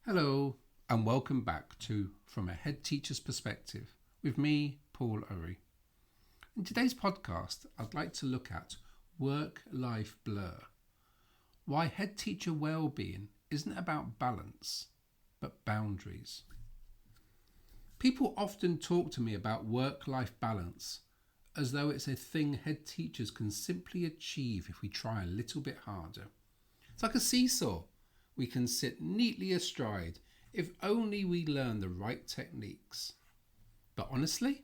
Hello, and welcome back to From a Head Teacher's Perspective with me, Paul Urry. In today's podcast, I'd like to look at work-life blur. Why head teacher well-being isn't about balance, but boundaries. People often talk to me about work-life balance as though it's a thing head teachers can simply achieve if we try a little bit harder. It's like a seesaw. We can sit neatly astride if only we learn the right techniques. But honestly,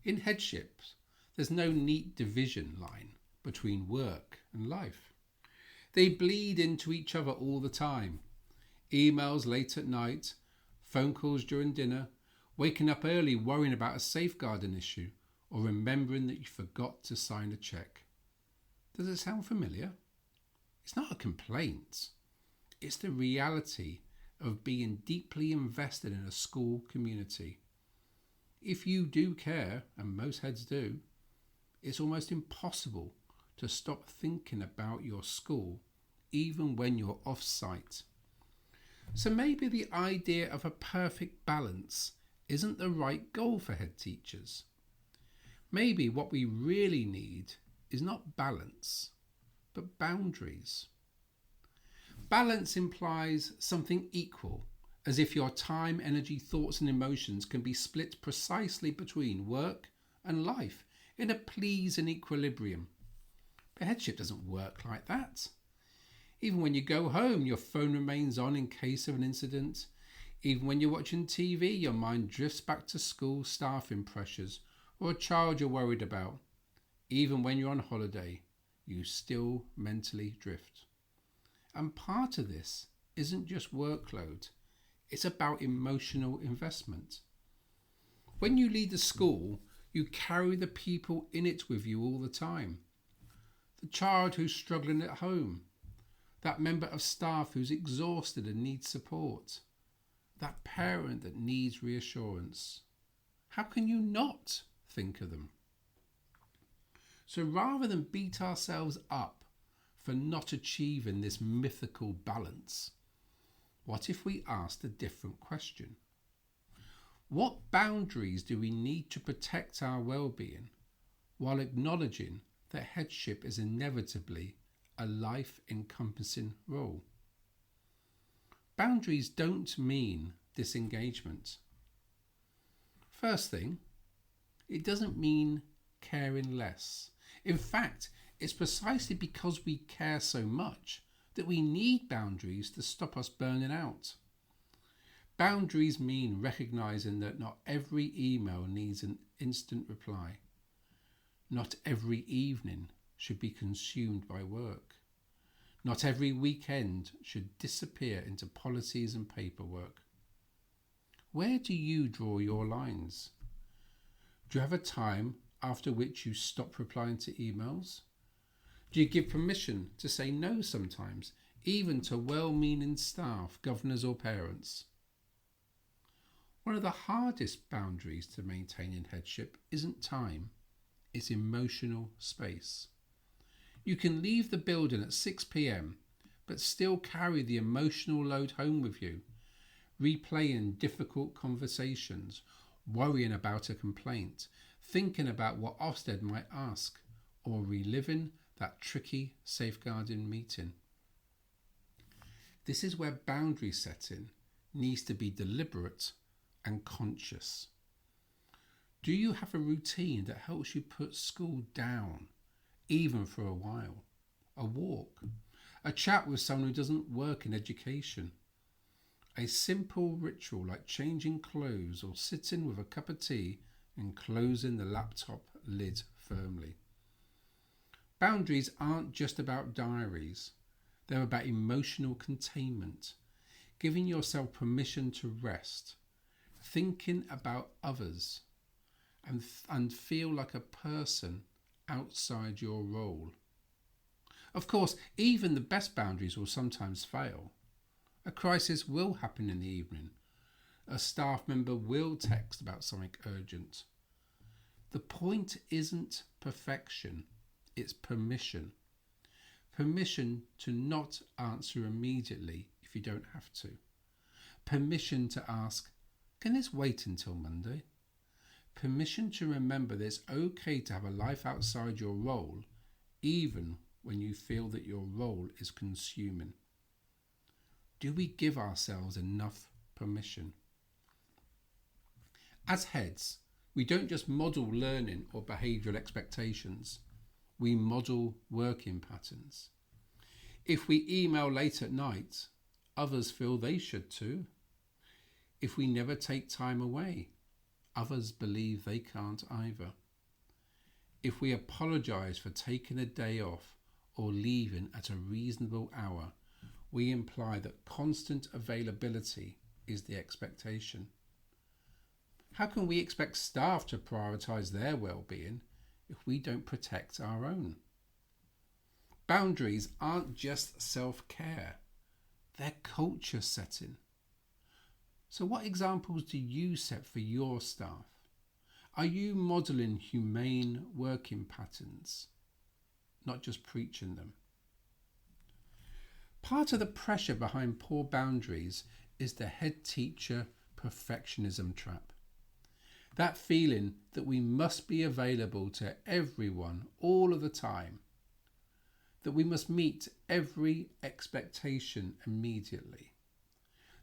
in headships, there's no neat division line between work and life. They bleed into each other all the time. Emails late at night, phone calls during dinner, waking up early worrying about a safeguarding issue, or remembering that you forgot to sign a check. Does it sound familiar? It's not a complaint. It's the reality of being deeply invested in a school community. If you do care, and most heads do, it's almost impossible to stop thinking about your school even when you're off-site. So maybe the idea of a perfect balance isn't the right goal for head teachers. Maybe what we really need is not balance, but boundaries. Balance implies something equal, as if your time, energy, thoughts and emotions can be split precisely between work and life in a pleasing equilibrium. But headship doesn't work like that. Even when you go home, your phone remains on in case of an incident. Even when you're watching TV, your mind drifts back to school staffing pressures or a child you're worried about. Even when you're on holiday, you still mentally drift. And part of this isn't just workload, it's about emotional investment. When you lead a school, you carry the people in it with you all the time. The child who's struggling at home, that member of staff who's exhausted and needs support, that parent that needs reassurance. How can you not think of them? So rather than beat ourselves up for not achieving this mythical balance, what if we asked a different question? What boundaries do we need to protect our well-being while acknowledging that headship is inevitably a life-encompassing role? Boundaries don't mean disengagement. First thing, it doesn't mean caring less. In fact, it's precisely because we care so much that we need boundaries to stop us burning out. Boundaries mean recognizing that not every email needs an instant reply. Not every evening should be consumed by work. Not every weekend should disappear into policies and paperwork. Where do you draw your lines? Do you have a time after which you stop replying to emails? Do you give permission to say no sometimes, even to well-meaning staff, governors or parents? One of the hardest boundaries to maintain in headship isn't time, it's emotional space. You can leave the building at 6 p.m, but still carry the emotional load home with you, replaying difficult conversations, worrying about a complaint, thinking about what Ofsted might ask, or reliving that tricky safeguarding meeting. This is where boundary setting needs to be deliberate and conscious. Do you have a routine that helps you put school down, even for a while? A walk, a chat with someone who doesn't work in education, a simple ritual like changing clothes or sitting with a cup of tea and closing the laptop lid firmly. Boundaries aren't just about diaries. They're about emotional containment, giving yourself permission to rest, thinking about others, and feel like a person outside your role. Of course, even the best boundaries will sometimes fail. A crisis will happen in the evening. A staff member will text about something urgent. The point isn't perfection, it's permission. Permission to not answer immediately if you don't have to. Permission to ask, can this wait until Monday? Permission to remember that it's okay to have a life outside your role, even when you feel that your role is consuming. Do we give ourselves enough permission? As heads, we don't just model learning or behavioural expectations, we model working patterns. If we email late at night, others feel they should too. If we never take time away, others believe they can't either. If we apologise for taking a day off or leaving at a reasonable hour, we imply that constant availability is the expectation. How can we expect staff to prioritise their well-being if we don't protect our own? Boundaries aren't just self-care, they're culture setting. So what examples do you set for your staff? Are you modelling humane working patterns, not just preaching them? Part of the pressure behind poor boundaries is the head teacher perfectionism trap. That feeling that we must be available to everyone all of the time, that we must meet every expectation immediately,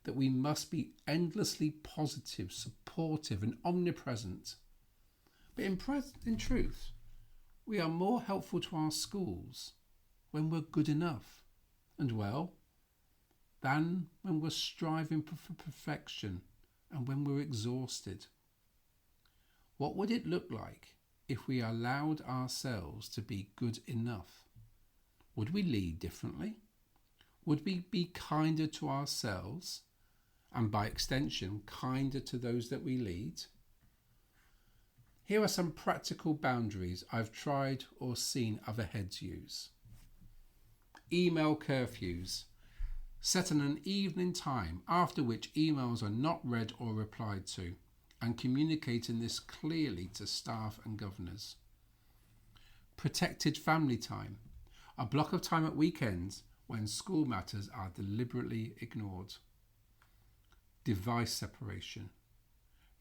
that we must be endlessly positive, supportive and omnipresent. But in truth, we are more helpful to our schools when we're good enough and well than when we're striving for perfection and when we're exhausted. What would it look like if we allowed ourselves to be good enough? Would we lead differently? Would we be kinder to ourselves and by extension kinder to those that we lead? Here are some practical boundaries I've tried or seen other heads use. Email curfews. Set an evening time after which emails are not read or replied to, and communicating this clearly to staff and governors. Protected family time. A block of time at weekends when school matters are deliberately ignored. Device separation.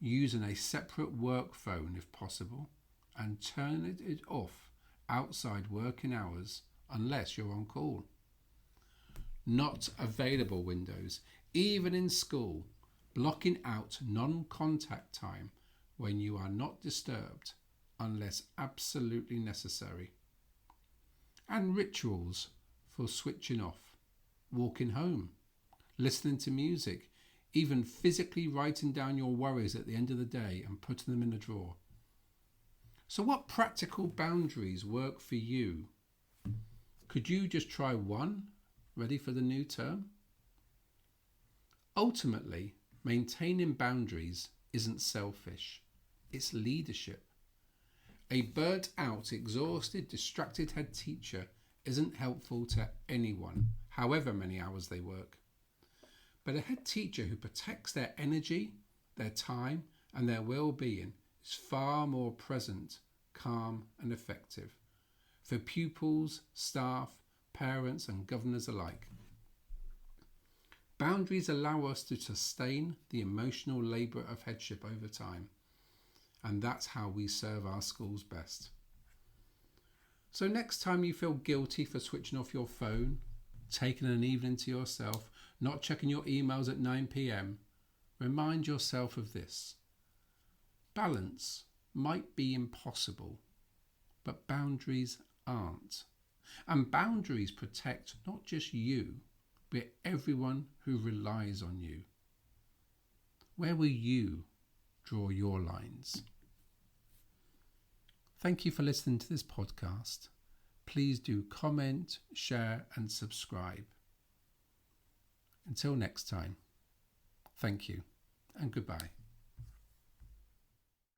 Using a separate work phone if possible and turning it off outside working hours unless you're on call. Not available windows, even in school, blocking out non-contact time when you are not disturbed unless absolutely necessary. And rituals for switching off, walking home, listening to music, even physically writing down your worries at the end of the day and putting them in a drawer. So what practical boundaries work for you? Could you just try one, ready for the new term? Ultimately, maintaining boundaries isn't selfish, it's leadership. A burnt out, exhausted, distracted head teacher isn't helpful to anyone, however many hours they work. But a head teacher who protects their energy, their time and their well-being is far more present, calm and effective for pupils, staff, parents and governors alike. Boundaries allow us to sustain the emotional labour of headship over time, and that's how we serve our schools best. So next time you feel guilty for switching off your phone, taking an evening to yourself, not checking your emails at 9 p.m, remind yourself of this. Balance might be impossible, but boundaries aren't. And boundaries protect not just you, but everyone who relies on you. Where will you draw your lines? Thank you for listening to this podcast. Please do comment, share and subscribe. Until next time, thank you and goodbye.